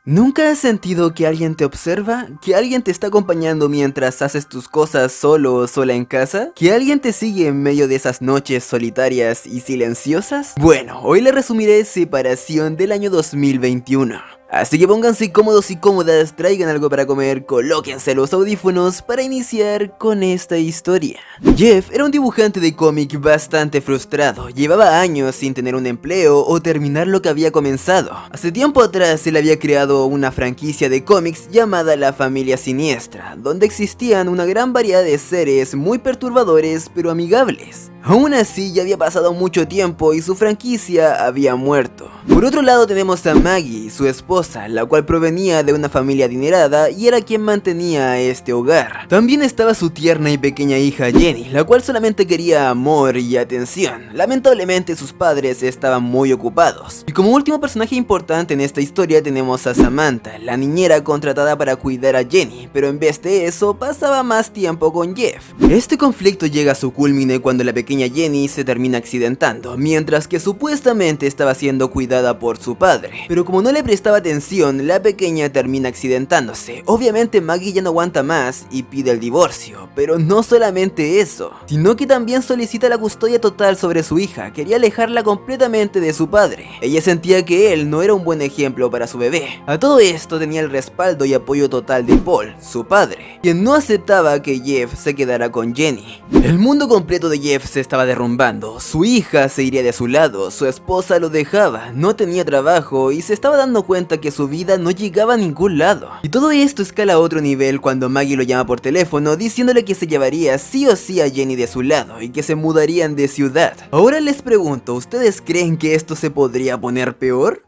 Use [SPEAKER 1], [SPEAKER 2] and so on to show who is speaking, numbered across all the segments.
[SPEAKER 1] ¿Nunca has sentido que alguien te observa? ¿Que alguien te está acompañando mientras haces tus cosas solo o sola en casa? ¿Que alguien te sigue en medio de esas noches solitarias y silenciosas? Bueno, hoy le resumiré Separación del año 2021. Así que pónganse cómodos y cómodas, traigan algo para comer, colóquense los audífonos para iniciar con esta historia. Jeff era un dibujante de cómic bastante frustrado, llevaba años sin tener un empleo o terminar lo que había comenzado. Hace tiempo atrás él había creado una franquicia de cómics llamada La Familia Siniestra, donde existían una gran variedad de seres muy perturbadores pero amigables. Aún así ya había pasado mucho tiempo y su franquicia había muerto. Por otro lado tenemos a Maggie, su esposa, la cual provenía de una familia adinerada y era quien mantenía a este hogar. También estaba su tierna y pequeña hija Jenny, la cual solamente quería amor y atención. Lamentablemente sus padres estaban muy ocupados. Y como último personaje importante en esta historia tenemos a Samantha, la niñera contratada para cuidar a Jenny, pero en vez de eso pasaba más tiempo con Jeff. Este conflicto llega a su culmine cuando la pequeña Jenny se termina accidentando, mientras que supuestamente estaba siendo cuidada por su padre. Pero como no le prestaba atención, la pequeña termina accidentándose. Obviamente Maggie ya no aguanta más y pide el divorcio, pero no solamente eso, sino que también solicita la custodia total sobre su hija, quería alejarla completamente de su padre. Ella sentía que él no era un buen ejemplo para su bebé. A todo esto tenía el respaldo y apoyo total de Paul, su padre, quien no aceptaba que Jeff se quedara con Jenny. El mundo completo de Jeff se estaba derrumbando, su hija se iría de su lado, su esposa lo dejaba, no tenía trabajo y se estaba dando cuenta que su vida no llegaba a ningún lado. Y todo esto escala a otro nivel cuando Maggie lo llama por teléfono diciéndole que se llevaría sí o sí a Jenny de su lado y que se mudarían de ciudad. Ahora les pregunto, ¿ustedes creen que esto se podría poner peor?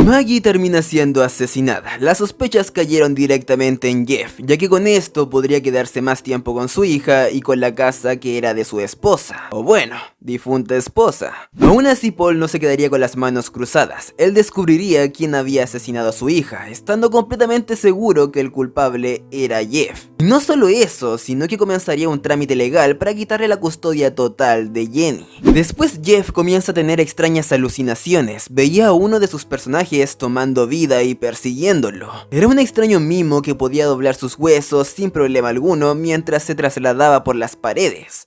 [SPEAKER 1] Maggie termina siendo asesinada. Las sospechas cayeron directamente en Jeff, ya que con esto podría quedarse más tiempo con su hija y con la casa que era de su esposa, o bueno, difunta esposa. Aún así Paul no se quedaría con las manos cruzadas, él descubriría quién había asesinado a su hija, estando completamente seguro que el culpable era Jeff. Y no solo eso, sino que comenzaría un trámite legal para quitarle la custodia total de Jenny. Después Jeff comienza a tener extrañas alucinaciones, veía a uno de sus personajes tomando vida y persiguiéndolo. Era un extraño mimo que podía doblar sus huesos sin problema alguno mientras se trasladaba por las paredes.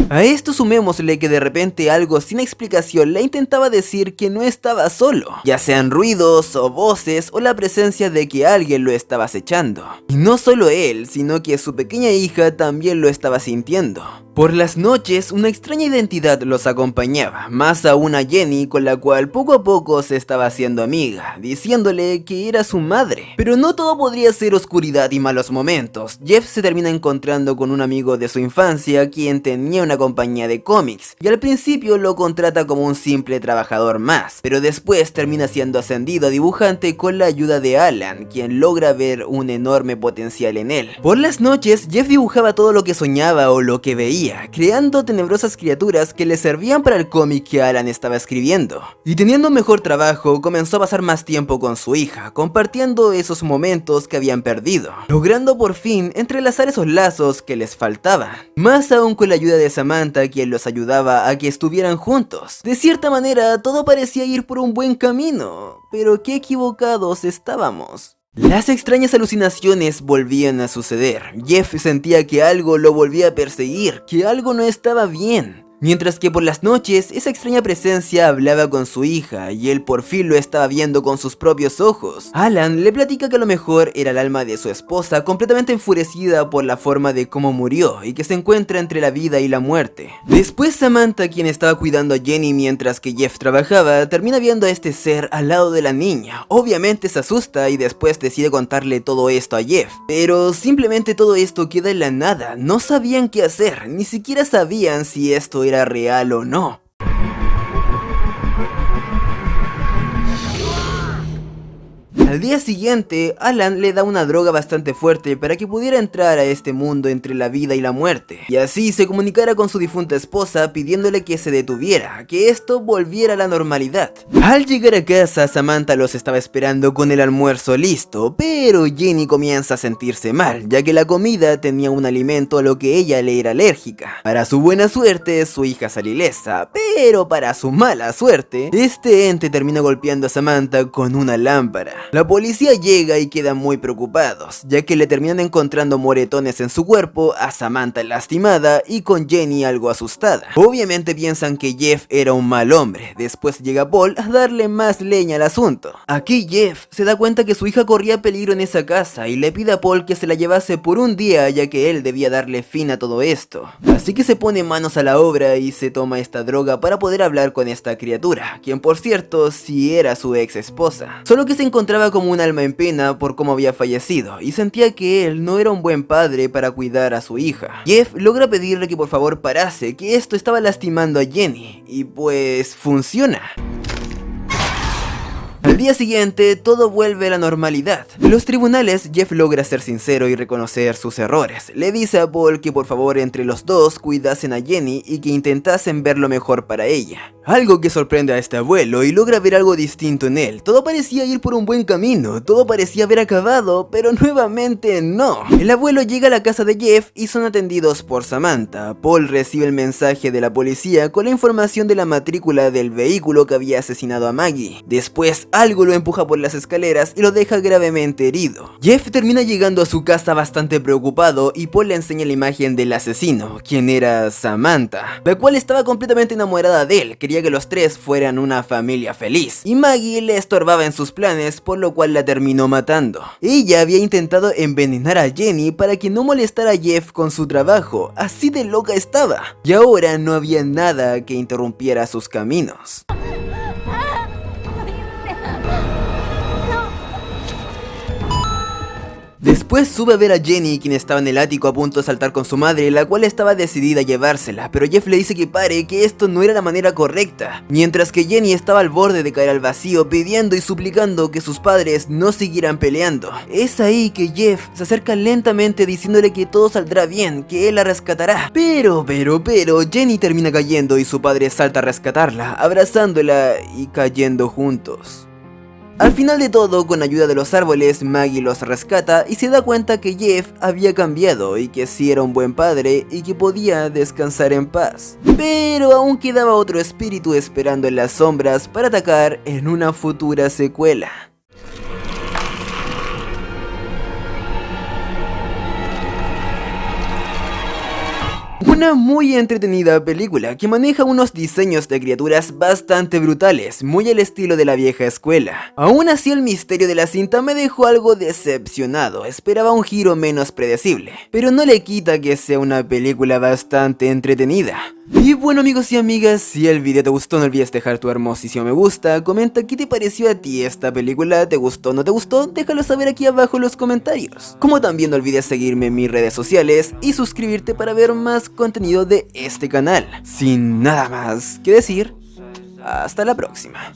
[SPEAKER 1] A esto sumémosle que de repente algo sin explicación le intentaba decir que no estaba solo, ya sean ruidos o voces o la presencia de que alguien lo estaba acechando. Y no solo él, sino que su pequeña hija también lo estaba sintiendo. Por las noches, una extraña identidad los acompañaba, más aún a Jenny, con la cual poco a poco se estaba haciendo amiga, diciéndole que era su madre. Pero no todo podría ser oscuridad y malos momentos. Jeff se termina encontrando con un amigo de su infancia, quien tenía una compañía de cómics, y al principio lo contrata como un simple trabajador más, pero después termina siendo ascendido a dibujante con la ayuda de Alan, quien logra ver un enorme potencial en él. Por las noches, Jeff dibujaba todo lo que soñaba o lo que veía, creando tenebrosas criaturas que le servían para el cómic que Alan estaba escribiendo. Y teniendo un mejor trabajo, comenzó a pasar más tiempo con su hija, compartiendo esos momentos que habían perdido, logrando por fin entrelazar esos lazos que les faltaban. Más aún con la ayuda de Samantha, quien los ayudaba a que estuvieran juntos. De cierta manera, todo parecía ir por un buen camino, pero qué equivocados estábamos. Las extrañas alucinaciones volvían a suceder. Jeff sentía que algo lo volvía a perseguir, que algo no estaba bien. Mientras que por las noches, esa extraña presencia hablaba con su hija y él por fin lo estaba viendo con sus propios ojos. Alan le platica que a lo mejor era el alma de su esposa completamente enfurecida por la forma de cómo murió y que se encuentra entre la vida y la muerte. Después Samantha, quien estaba cuidando a Jenny mientras que Jeff trabajaba, termina viendo a este ser al lado de la niña. Obviamente se asusta y después decide contarle todo esto a Jeff. Pero simplemente todo esto queda en la nada, no sabían qué hacer, ni siquiera sabían si esto era real o no. Al día siguiente, Alan le da una droga bastante fuerte para que pudiera entrar a este mundo entre la vida y la muerte, y así se comunicara con su difunta esposa pidiéndole que se detuviera, que esto volviera a la normalidad. Al llegar a casa, Samantha los estaba esperando con el almuerzo listo, pero Jenny comienza a sentirse mal, ya que la comida tenía un alimento a lo que ella le era alérgica. Para su buena suerte, su hija sale ilesa, pero para su mala suerte, este ente termina golpeando a Samantha con una lámpara. La policía llega y quedan muy preocupados, ya que le terminan encontrando moretones en su cuerpo, a Samantha lastimada y con Jenny algo asustada. Obviamente piensan que Jeff era un mal hombre. Después llega Paul a darle más leña al asunto. Aquí Jeff se da cuenta que su hija corría peligro en esa casa y le pide a Paul que se la llevase por un día, ya que él debía darle fin a todo esto. Así que se pone manos a la obra y se toma esta droga para poder hablar con esta criatura, quien por cierto sí era su ex esposa, solo que se encontraba como un alma en pena por cómo había fallecido y sentía que él no era un buen padre para cuidar a su hija. Jeff logra pedirle que por favor parase, que esto estaba lastimando a Jenny, y pues funciona. Al día siguiente, todo vuelve a la normalidad. En los tribunales, Jeff logra ser sincero y reconocer sus errores. Le dice a Paul que por favor entre los dos cuidasen a Jenny y que intentasen ver lo mejor para ella. Algo que sorprende a este abuelo y logra ver algo distinto en él. Todo parecía ir por un buen camino, todo parecía haber acabado, pero nuevamente no. El abuelo llega a la casa de Jeff y son atendidos por Samantha. Paul recibe el mensaje de la policía con la información de la matrícula del vehículo que había asesinado a Maggie. Después, algo lo empuja por las escaleras y lo deja gravemente herido. Jeff termina llegando a su casa bastante preocupado y Paul le enseña la imagen del asesino, quien era Samantha, la cual estaba completamente enamorada de él, quería que los tres fueran una familia feliz, y Maggie le estorbaba en sus planes, por lo cual la terminó matando. Ella había intentado envenenar a Jenny para que no molestara a Jeff con su trabajo, así de loca estaba, y ahora no había nada que interrumpiera sus caminos. Después sube a ver a Jenny, quien estaba en el ático a punto de saltar con su madre, la cual estaba decidida a llevársela, pero Jeff le dice que pare, que esto no era la manera correcta, mientras que Jenny estaba al borde de caer al vacío pidiendo y suplicando que sus padres no siguieran peleando. Es ahí que Jeff se acerca lentamente diciéndole que todo saldrá bien, que él la rescatará, pero Jenny termina cayendo y su padre salta a rescatarla, abrazándola y cayendo juntos. Al final de todo, con ayuda de los árboles, Maggie los rescata y se da cuenta que Jeff había cambiado y que sí era un buen padre y que podía descansar en paz. Pero aún quedaba otro espíritu esperando en las sombras para atacar en una futura secuela. Una muy entretenida película que maneja unos diseños de criaturas bastante brutales, muy al estilo de la vieja escuela. Aún así, el misterio de la cinta me dejó algo decepcionado, esperaba un giro menos predecible, pero no le quita que sea una película bastante entretenida. Y bueno, amigos y amigas, si el video te gustó no olvides dejar tu hermosísimo me gusta, comenta qué te pareció a ti esta película, ¿te gustó o no te gustó? Déjalo saber aquí abajo en los comentarios. Como también no olvides seguirme en mis redes sociales y suscribirte para ver más contenido de este canal. Sin nada más que decir, hasta la próxima.